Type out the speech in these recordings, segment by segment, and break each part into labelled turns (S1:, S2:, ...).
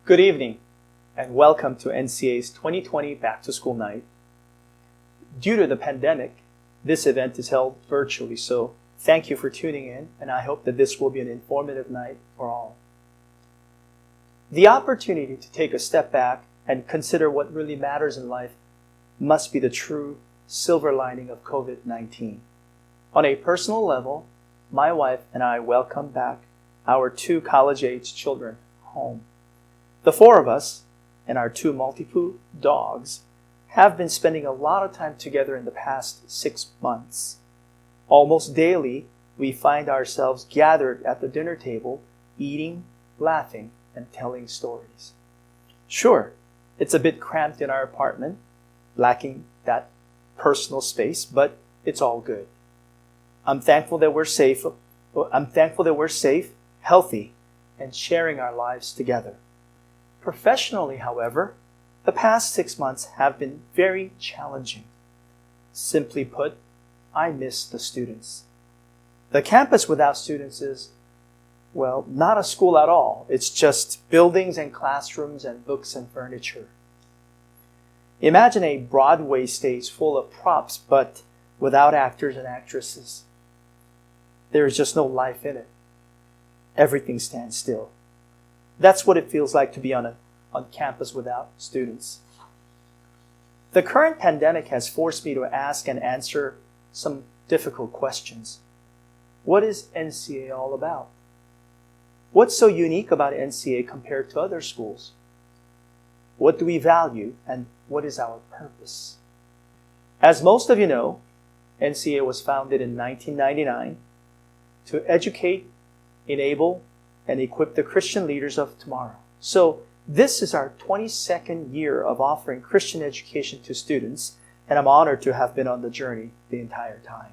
S1: Good evening, and welcome to NCA's 2020 Back to School Night. Due to the pandemic, this event is held virtually, so thank you for tuning in, and I hope that this will be an informative night for all. The opportunity to take a step back and consider what really matters in life must be the true silver lining of COVID-19. On a personal level, my wife and I welcome back our 2 college-age children home. The 4 of us and our 2 Maltipoo dogs have been spending a lot of time together in the past 6 months. Almost daily, we find ourselves gathered at the dinner table, eating, laughing, and telling stories. Sure, it's a bit cramped in our apartment, lacking that personal space, but it's all good. I'm thankful that we're safe, healthy, and sharing our lives together. Professionally, however, the past 6 months have been very challenging. Simply put, I miss the students. The campus without students is, well, not a school at all. It's just buildings and classrooms and books and furniture. Imagine a Broadway stage full of props, but without actors and actresses. There is just no life in it. Everything stands still. That's what it feels like to be on campus without students. The current pandemic has forced me to ask and answer some difficult questions. What is NCA all about? What's so unique about NCA compared to other schools? What do we value, and what is our purpose? As most of you know, NCA was founded in 1999 to educate, enable, and equip the Christian leaders of tomorrow. So this is our 22nd year of offering Christian education to students, and I'm honored to have been on the journey the entire time.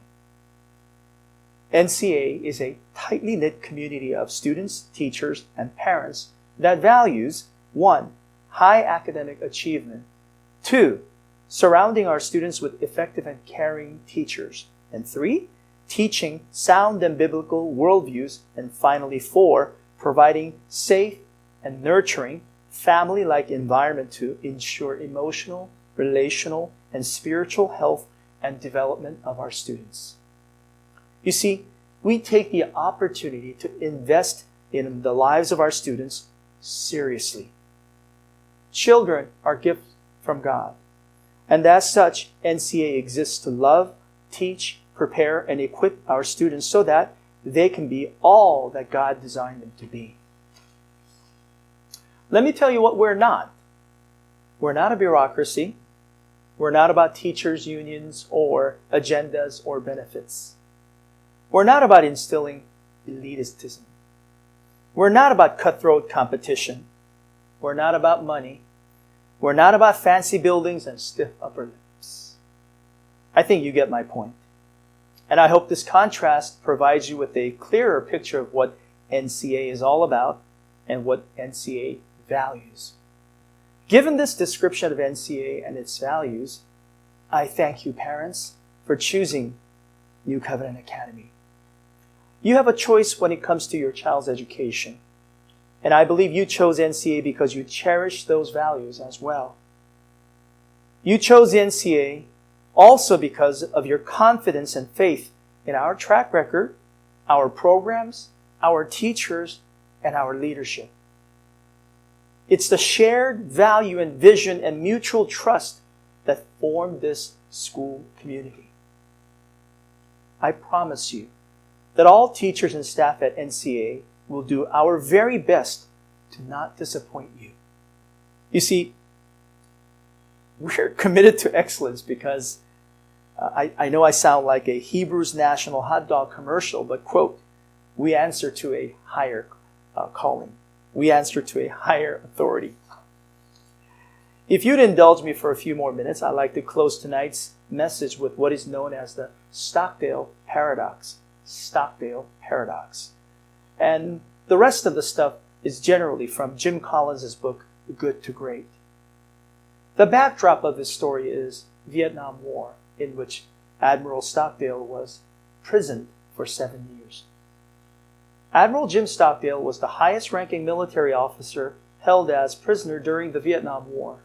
S1: NCA is a tightly knit community of students, teachers, and parents that values 1. High academic achievement, 2. Surrounding our students with effective and caring teachers, and 3. Teaching sound and biblical worldviews, and finally 4. Providing safe and nurturing family-like environment to ensure emotional, relational, and spiritual health and development of our students. You see, we take the opportunity to invest in the lives of our students seriously. Children are gifts from God, and as such, NCA exists to love, teach, prepare, and equip our students so that they can be all that God designed them to be. Let me tell you what we're not. We're not a bureaucracy. We're not about teachers' unions or agendas or benefits. We're not about instilling elitism. We're not about cutthroat competition. We're not about money. We're not about fancy buildings and stiff upper lips. I think you get my point. And I hope this contrast provides you with a clearer picture of what NCA is all about and what NCA values. Given this description of NCA and its values, I thank you, parents, for choosing New Covenant Academy. You have a choice when it comes to your child's education. And I believe you chose NCA because you cherish those values as well. You chose NCA also because of your confidence and faith in our track record, our programs, our teachers, and our leadership. It's the shared value and vision and mutual trust that form this school community. I promise you that all teachers and staff at NCA will do our very best to not disappoint you. You see, we're committed to excellence because I know I sound like a Hebrews National hot dog commercial, but quote, we answer to a higher calling. We answer to a higher authority. If you'd indulge me for a few more minutes, I'd like to close tonight's message with what is known as the Stockdale Paradox. Stockdale Paradox. And the rest of the stuff is generally from Jim Collins' book, Good to Great. The backdrop of this story is Vietnam War, in which Admiral Stockdale was imprisoned for 7 years. Admiral Jim Stockdale was the highest-ranking military officer held as prisoner during the Vietnam War.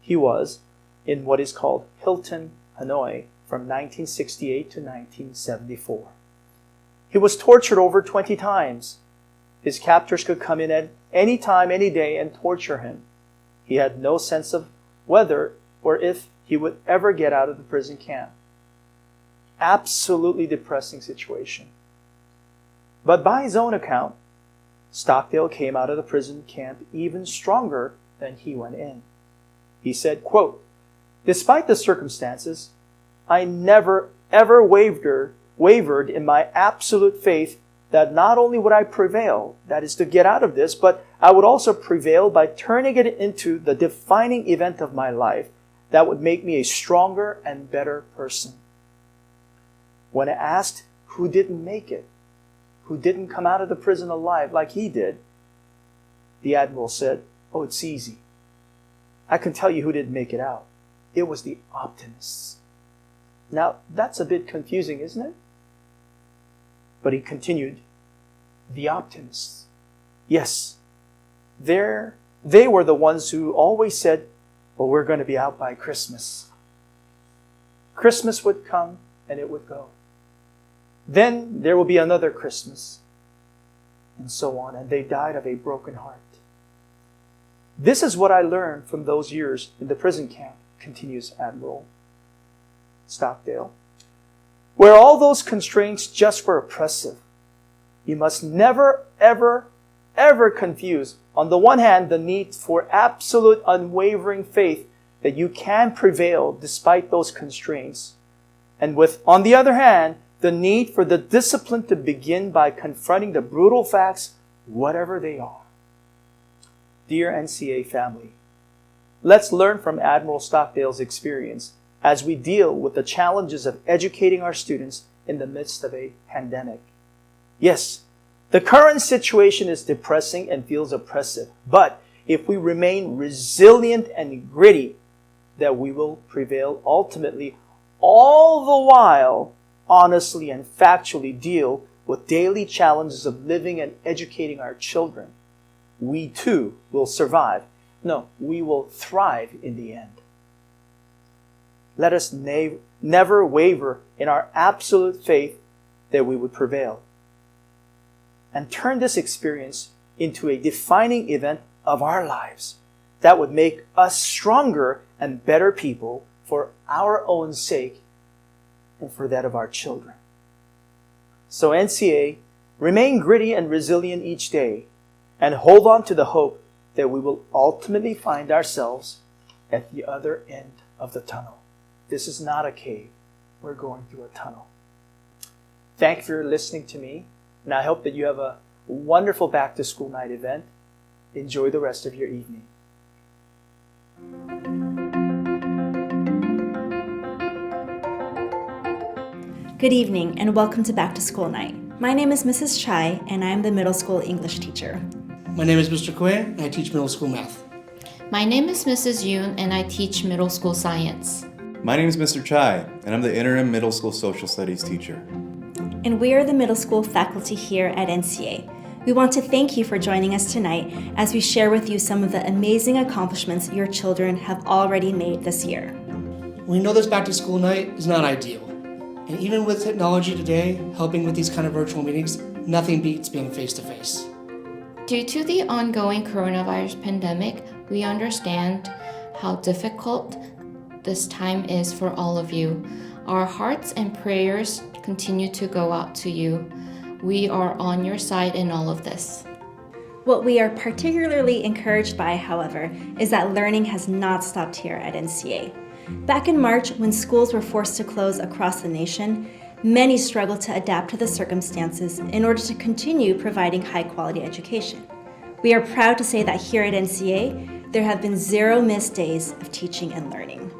S1: He was in what is called Hilton, Hanoi, from 1968 to 1974. He was tortured over 20 times. His captors could come in at any time, any day, and torture him. He had no sense of whether or if he would ever get out of the prison camp. Absolutely depressing situation. But by his own account, Stockdale came out of the prison camp even stronger than he went in. He said, quote, "Despite the circumstances, I never ever wavered in my absolute faith that not only would I prevail, that is to get out of this, but I would also prevail by turning it into the defining event of my life that would make me a stronger and better person." When asked who didn't make it, who didn't come out of the prison alive like he did, the Admiral said, "Oh, it's easy. I can tell you who didn't make it out. It was the optimists." Now, that's a bit confusing, isn't it? But he continued, "The optimists. Yes, they were the ones who always said, well, we're going to be out by Christmas." Christmas would come and it would go. Then there will be another Christmas, and so on, and they died of a broken heart. "This is what I learned from those years in the prison camp," continues Admiral Stockdale, "where all those constraints just were oppressive. You must never, ever, ever confuse, on the one hand, the need for absolute unwavering faith that you can prevail despite those constraints, and with, on the other hand, the need for the discipline to begin by confronting the brutal facts, whatever they are." Dear NCA family, let's learn from Admiral Stockdale's experience as we deal with the challenges of educating our students in the midst of a pandemic. Yes, the current situation is depressing and feels oppressive, but if we remain resilient and gritty, that we will prevail ultimately, all the while honestly and factually deal with daily challenges of living and educating our children. We too will survive. No, we will thrive in the end. Let us never waver in our absolute faith that we would prevail, and turn this experience into a defining event of our lives that would make us stronger and better people for our own sake and for that of our children. So NCA, remain gritty and resilient each day, and hold on to the hope that we will ultimately find ourselves at the other end of the tunnel. This is not a cave. We're going through a tunnel. Thank you for listening to me, and I hope that you have a wonderful back-to-school night event. Enjoy the rest of your evening.
S2: Good evening and welcome to Back to School Night. My name is Mrs. Chai and I am the middle school English teacher.
S3: My name is Mr. Kwe and I teach middle school math.
S4: My name is Mrs. Yoon and I teach middle school science.
S5: My name is Mr. Chai and I'm the interim middle school social studies teacher.
S2: And we are the middle school faculty here at NCA. We want to thank you for joining us tonight as we share with you some of the amazing accomplishments your children have already made this year.
S3: We know this back to school night is not ideal. And even with technology today helping with these kind of virtual meetings, nothing beats being face to face.
S4: Due to the ongoing coronavirus pandemic, we understand how difficult this time is for all of you. Our hearts and prayers continue to go out to you. We are on your side in all of this.
S2: What we are particularly encouraged by, however, is that learning has not stopped here at NCA. Back in March, when schools were forced to close across the nation, many struggled to adapt to the circumstances in order to continue providing high-quality education. We are proud to say that here at NCA, there have been 0 missed days of teaching and learning.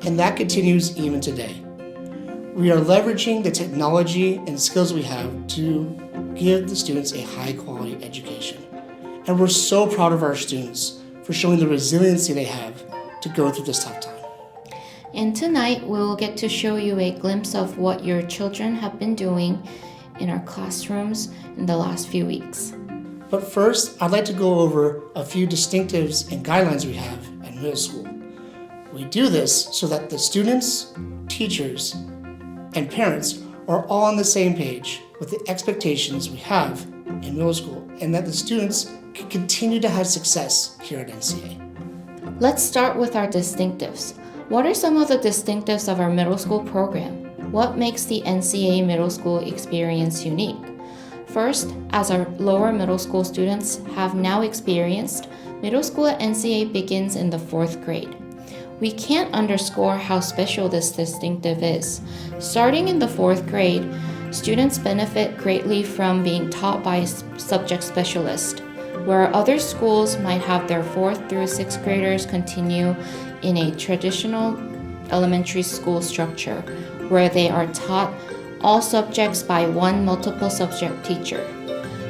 S3: And that continues even today. We are leveraging the technology and skills we have to give the students a high-quality education. And we're so proud of our students for showing the resiliency they have to go through this tough time.
S4: And tonight, we will get to show you a glimpse of what your children have been doing in our classrooms in the last few weeks.
S3: But first, I'd like to go over a few distinctives and guidelines we have at middle school. We do this so that the students, teachers, and parents are all on the same page with the expectations we have in middle school, and that the students can continue to have success here at NCA.
S4: Let's start with our distinctives. What are some of the distinctives of our middle school program? What makes the NCA middle school experience unique? First, as our lower middle school students have now experienced, middle school at NCA begins in the 4th grade. We can't underscore how special this distinctive is. Starting in the 4th grade, students benefit greatly from being taught by a subject specialist, where other schools might have their 4th through 6th graders continue in a traditional elementary school structure, where they are taught all subjects by one multiple subject teacher.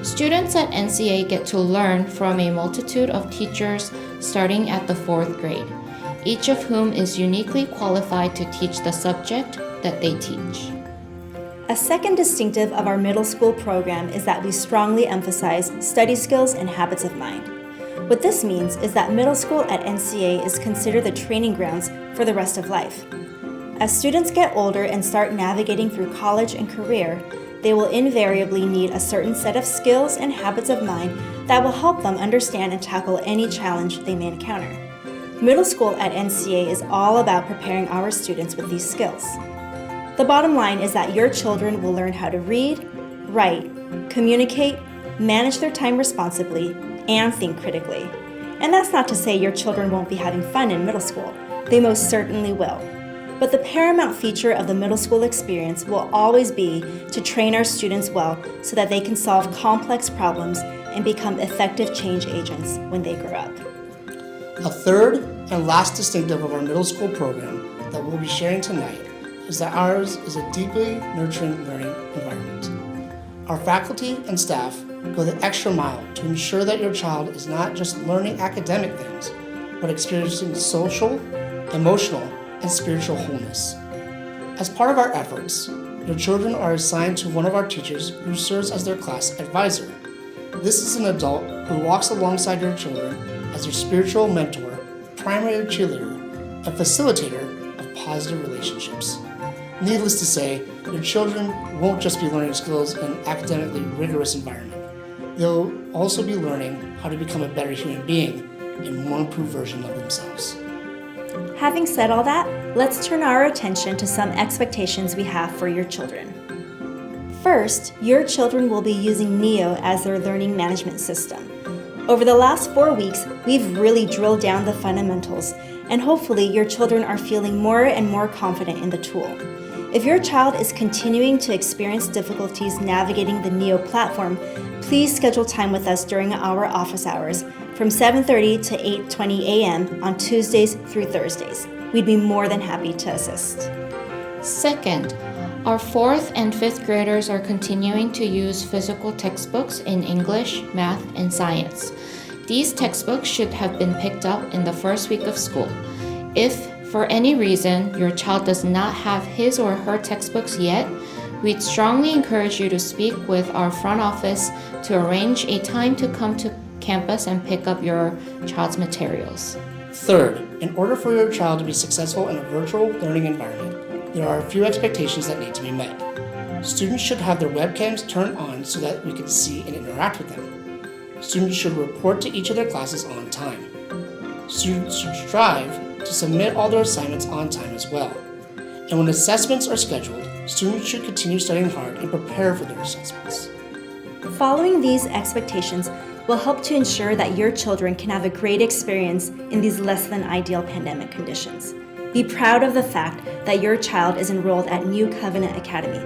S4: Students at NCA get to learn from a multitude of teachers starting at the 4th grade, each of whom is uniquely qualified to teach the subject that they teach.
S2: A second distinctive of our middle school program is that we strongly emphasize study skills and habits of mind. What this means is that middle school at NCA is considered the training grounds for the rest of life. As students get older and start navigating through college and career, they will invariably need a certain set of skills and habits of mind that will help them understand and tackle any challenge they may encounter. Middle school at NCA is all about preparing our students with these skills. The bottom line is that your children will learn how to read, write, communicate, manage their time responsibly, and think critically. And that's not to say your children won't be having fun in middle school. They most certainly will. But the paramount feature of the middle school experience will always be to train our students well so that they can solve complex problems and become effective change agents when they grow up.
S3: A third and last distinctive of our middle school program that we'll be sharing tonight is that ours is a deeply nurturing learning environment. Our faculty and staff go the extra mile to ensure that your child is not just learning academic things, but experiencing social, emotional, and spiritual wholeness. As part of our efforts, your children are assigned to one of our teachers who serves as their class advisor. This is an adult who walks alongside your children as your spiritual mentor, primary cheerleader, and facilitator of positive relationships. Needless to say, your children won't just be learning skills in an academically rigorous environment. They'll also be learning how to become a better human being and more improved version of themselves.
S2: Having said all that, let's turn our attention to some expectations we have for your children. First, your children will be using NEO as their learning management system. Over the last 4 weeks, we've really drilled down the fundamentals, and hopefully your children are feeling more and more confident in the tool. If your child is continuing to experience difficulties navigating the NEO platform, please schedule time with us during our office hours from 7:30 to 8:20 a.m. on Tuesdays through Thursdays. We'd be more than happy to assist.
S4: Second, our 4th and 5th graders are continuing to use physical textbooks in English, math, and science. These textbooks should have been picked up in the first week of school. If, for any reason, your child does not have his or her textbooks yet, we'd strongly encourage you to speak with our front office to arrange a time to come to campus and pick up your child's materials.
S3: Third, in order for your child to be successful in a virtual learning environment, there are a few expectations that need to be met. Students should have their webcams turned on so that we can see and interact with them. Students should report to each of their classes on time. Students should strive to submit all their assignments on time as well. And when assessments are scheduled, students should continue studying hard and prepare for their assessments.
S2: Following these expectations will help to ensure that your children can have a great experience in these less than ideal pandemic conditions. Be proud of the fact that your child is enrolled at New Covenant Academy,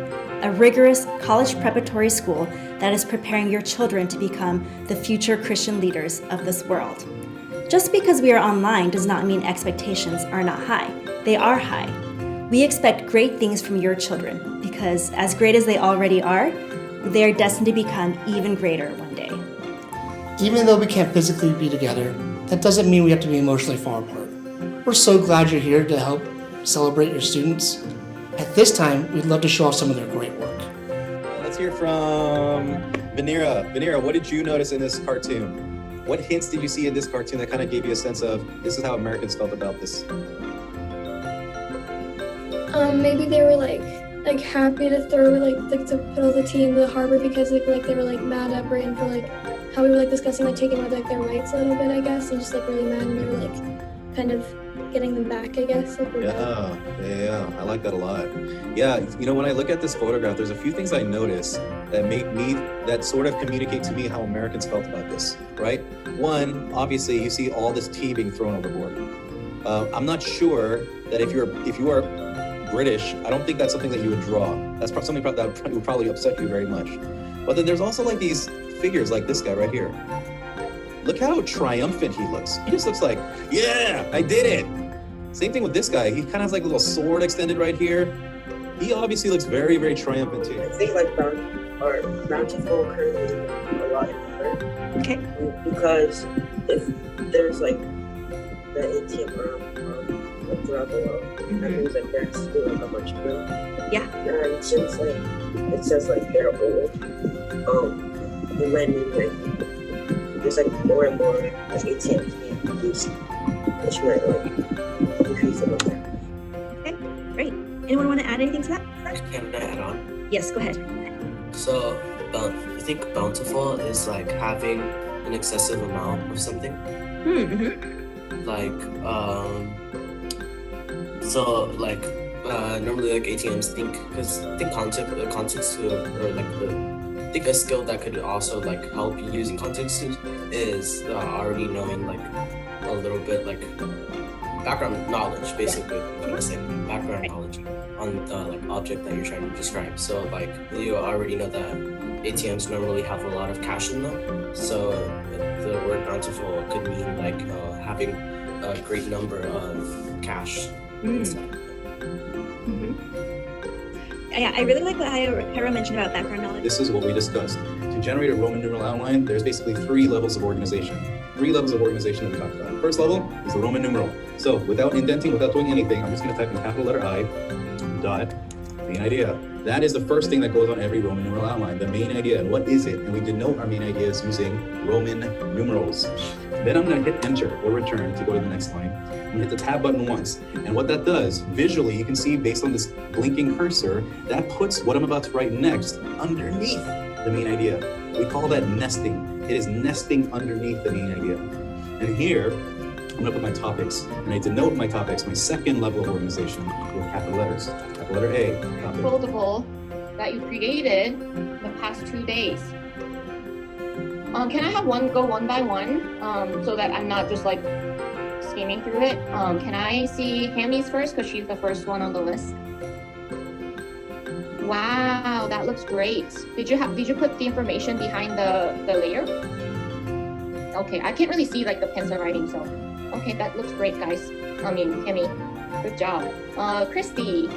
S2: a rigorous college preparatory school that is preparing your children to become the future Christian leaders of this world. Just because we are online does not mean expectations are not high. They are high. We expect great things from your children because, as great as they already are, they are destined to become even greater one day.
S3: Even though we can't physically be together, that doesn't mean we have to be emotionally far apart. We're so glad you're here to help celebrate your students. At this time, we'd love to show off some of their great work.
S1: Let's
S6: hear from Vanera. Vanera, what did you notice in this cartoon? What hints did you see in this cartoon that kind of gave you a sense of this is how Americans felt about this?
S7: Maybe they were like happy to throw to put all the tea in the harbor because they were like mad at Britain for like how we were like discussing like taking away like their rights a little bit, I guess, and just like really mad, and they were like kind of getting them back, I guess. Like,
S6: yeah, I like that a lot. Yeah, you know, when I look at this photograph, there's a few things I notice that sort of communicate to me how Americans felt about this, right? One, obviously, you see all this tea being thrown overboard. I'm not sure that if you are British, I don't think that's something that you would draw. That's something that would probably upset you very much. But then there's also like these figures like this guy right here. Look how triumphant he looks. He just looks like, yeah, I did it. Same thing with this guy. He kind of has like a little sword extended right here. He obviously looks very, very triumphant too.
S8: I think like bountiful currently a lot different.
S2: Okay.
S8: Because if there's like the ATM around like throughout the world, that means like they're still like a much more.
S2: Yeah.
S8: And since like it says like they're old, it might mean like there's like more and more like ATMs being used, which might like increase the number.
S2: Okay, great. Anyone want to add anything to that?
S9: Can I add on?
S2: Yes, go ahead.
S9: So, I think bountiful is like having an excessive amount of something. Like, normally like ATMs I think a skill that could also like help you using context is already knowing like a little bit like background knowledge, basically. I'm trying to say background knowledge on the like object that you're trying to describe. So like you already know that ATMs normally have a lot of cash in them. So the word bountiful could mean like having a great number of cash inside.
S2: Yeah, I really like what Hira mentioned about background knowledge.
S6: This is what we discussed. To generate a Roman numeral outline, there's basically 3 levels of organization. 3 levels of organization that we talked about. First level is the Roman numeral. So without indenting, without doing anything, I'm just going to type in capital letter I, dot, main idea. That is the first thing that goes on every Roman numeral outline, the main idea. And what is it? And we denote our main ideas using Roman numerals. Then I'm going to hit enter or return to go to the next line. I'm going to hit the tab button once. And what that does, visually, you can see based on this blinking cursor, that puts what I'm about to write next underneath the main idea. We call that nesting. It is nesting underneath the main idea. And here, I'm gonna put my topics. And I denote my topics, my second level of organization with capital letters. Capital letter A, topic.
S4: Foldable that you created in the past 2 days. Can I have go one by one so that I'm not just like skimming through it? Can I see Hammy's first because she's the first one on the list? Wow, that looks great. Did you put the information behind the layer? Okay, I can't really see like the pencil writing, so okay, that looks great, guys. I mean, Hammy, good job. Christy.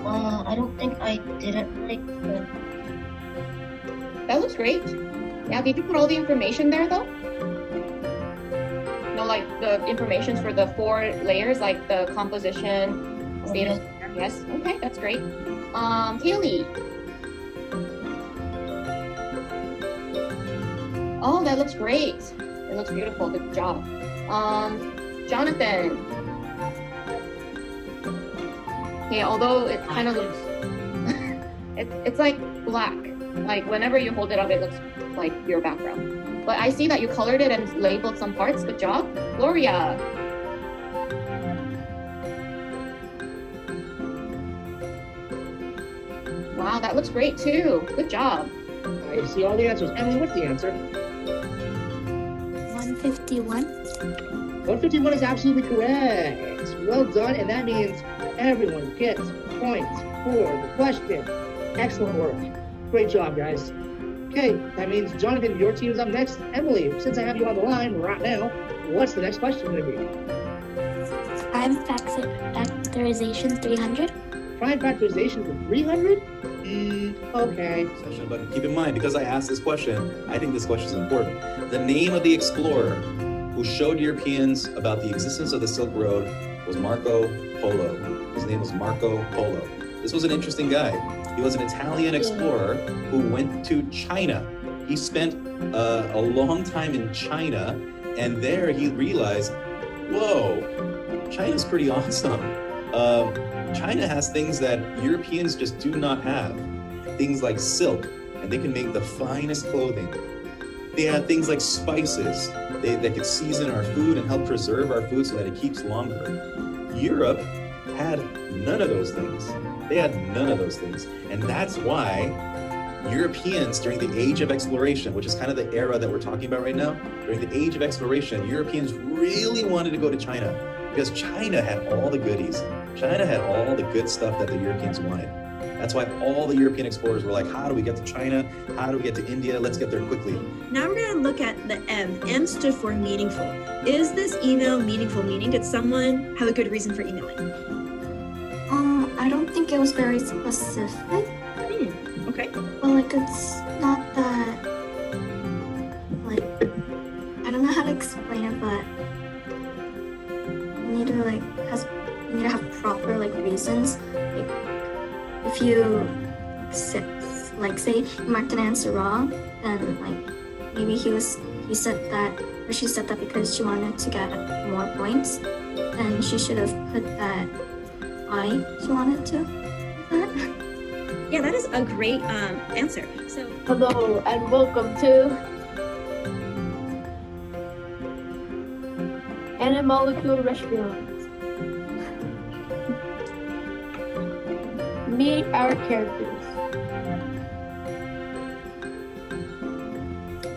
S10: I don't think I did it like the...
S4: That looks great. Yeah, did you put all the information there though? No, like the information for the 4 layers, like the composition, state of... Yes, okay, that's great. Haley. Oh, that looks great. It looks beautiful, good job. Jonathan. Okay, although it kind of looks, it's like black. Like whenever you hold it up, it looks like your background. But I see that you colored it and labeled some parts, good job. Gloria. Wow, that looks great too. Good job.
S11: I see all the answers. Emily, what's the answer?
S10: 151.
S11: 151 is absolutely correct. Well done, and that means everyone gets points for the question. Excellent work. Great job, guys. Okay, that means Jonathan, your team's up next. Emily, since I have you on the line right now, what's the next question going to be?
S10: Prime factorization 300.
S11: Prime factorization for 300? Okay.
S6: But keep in mind, because I asked this question, I think this question is important. The name of the explorer who showed Europeans about the existence of the Silk Road was Marco Polo. His name was Marco Polo. This was an interesting guy. He was an Italian explorer who went to China. He spent a long time in China, and there he realized, whoa, China's pretty awesome. China has things that Europeans just do not have. Things like silk, and they can make the finest clothing. They have things like spices. They could season our food and help preserve our food so that it keeps longer. Europe had none of those things. They had none of those things. And that's why Europeans, during the age of exploration, which is kind of the era that we're talking about right now, during the age of exploration, Europeans really wanted to go to China because China had all the goodies. China had all the good stuff that the Europeans wanted. That's why all the European explorers were like, how do we get to China? How do we get to India? Let's get there quickly.
S12: Now we're going to look at the M. M stood for meaningful. Is this email meaningful? Meaning, did someone have a good reason for emailing?
S13: I don't think it was very specific.
S12: Okay.
S13: But like, it's not that, like, I don't know how to explain it, but you need to have proper like reasons. Like, if you say you marked an answer wrong, then like maybe he said that, or she said that because she wanted to get more points, then she should have put that she wanted to.
S12: Yeah, that is a great answer. So
S14: hello and welcome to Animalcule Restaurant. Meet our characters.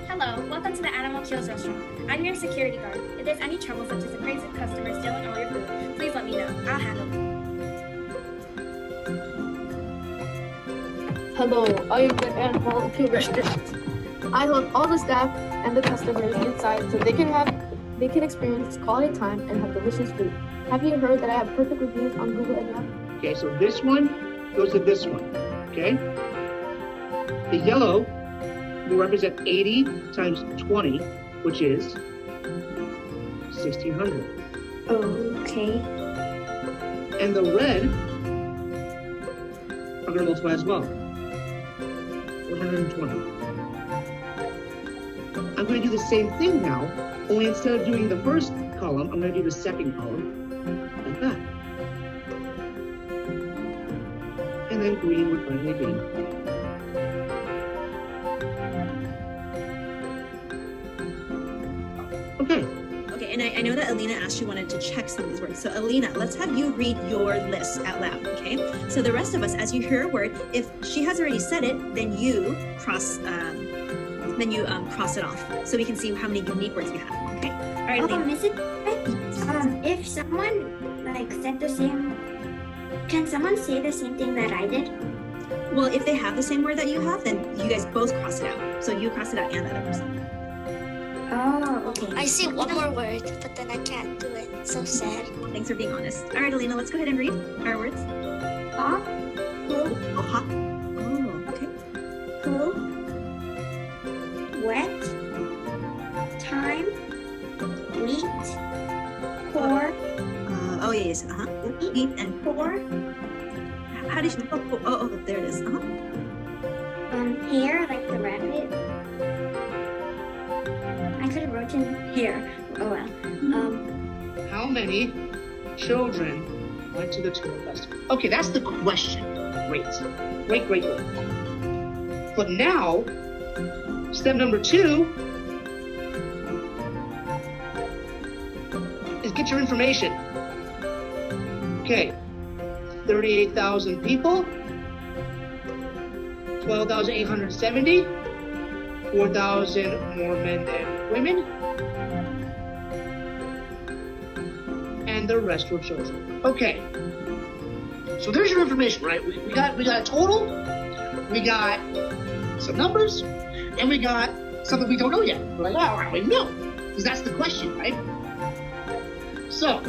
S15: Hello, welcome to the Animalcule Restaurant. I'm your security guard. If there's any trouble such as a crazy customer stealing all your food, please let me know. I'll handle it.
S14: Hello, I am the Animalcule Restaurant. I hold all the staff and the customers inside so they can experience quality time and have delicious food. Have you heard that I have perfect reviews on Google and Yelp?
S11: Okay, so this one goes to this one, okay? The yellow will represent 80 times 20, which is 1,600.
S13: Okay.
S11: And the red are going to multiply as well. 120. I'm going to do the same thing now, only instead of doing the first column, I'm going to do the second column, like that. And then green would finally be.
S12: Okay, and I know that Alina asked you wanted to check some of these words. So Alina, let's have you read your list out loud, okay? So the rest of us, as you hear a word, if she has already said it, then you cross it off, so we can see how many unique words you have. Okay. All right, Alina.
S16: Is it if someone like said the same? Can someone say the same thing that I did?
S12: Well, if they have the same word that you have, then you guys both cross it out. So you cross it out and the other person.
S16: Oh, okay.
S17: I see one more word, but then I can't do it. So sad.
S12: Thanks for being honest. All right, Alina, let's go ahead and read our words.
S16: Hop, who,
S12: Oh, hot. Oh, okay.
S16: who, wet, time, wheat, pour,
S12: Oh, yes. Wheat and
S16: pour,
S12: how did you? Oh, there it is.
S16: hair like the rabbit. I could have written hair. Oh well.
S11: How many children went to the Tulip Festival? Okay, that's the question. Great. But now, step number 2 is get your information. Okay, 38,000 people, 12,870, 4,000 more men than women, and the rest were children. Okay, so there's your information, right? We got a total, we got some numbers, and we got something we don't know yet. We're like, oh, how do we know? Because that's the question, right? So,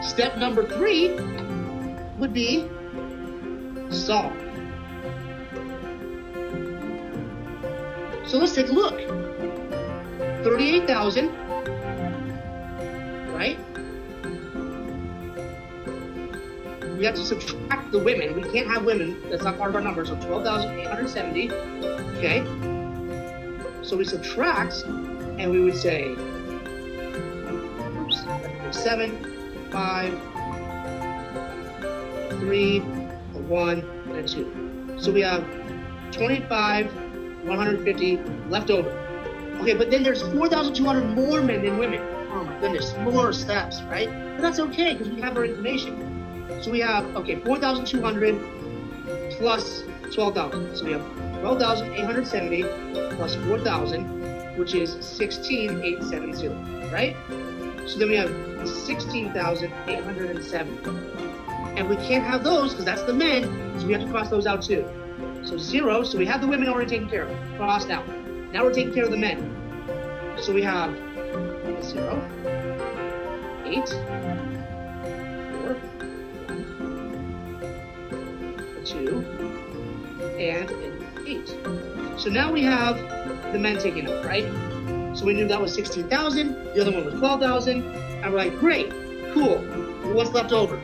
S11: step number 3 would be solve. So let's take a look. 38,000, right? we have to subtract the women. We can't have women. That's not part of our number. So 12,870. Okay. So we subtract, and we would say, 7, 5, 3, 1, and 2. So we have 25, 150 left over. Okay, but then there's 4,200 more men than women. Oh my goodness, more steps, right? But that's okay, because we have our information. So we have, okay, 4,200 plus 12,000. So we have 12,870 plus 4,000, which is 16,870, right? So then we have 16,870. And we can't have those because that's the men, so we have to cross those out too. So 0, so we have the women already taken care of, crossed out. Now we're taking care of the men. So we have 0, 8, 4, 2, and 8. So now we have the men taken up, right? So we knew that was 16,000, the other one was 12,000, and we're like, great, cool, what's left over?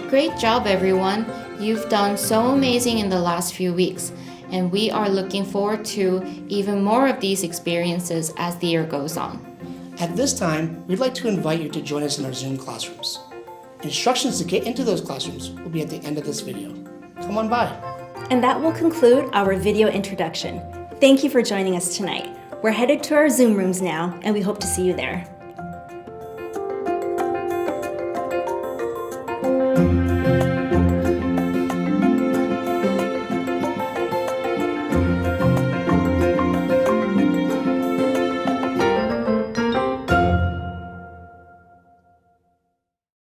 S4: Great job, everyone. You've done so amazing in the last few weeks, and we are looking forward to even more of these experiences as the year goes on.
S3: At this time, we'd like to invite you to join us in our Zoom classrooms. Instructions to get into those classrooms will be at the end of this video. Come on by.
S2: And that will conclude our video introduction. Thank you for joining us tonight. We're headed to our Zoom rooms now, and we hope to see you there.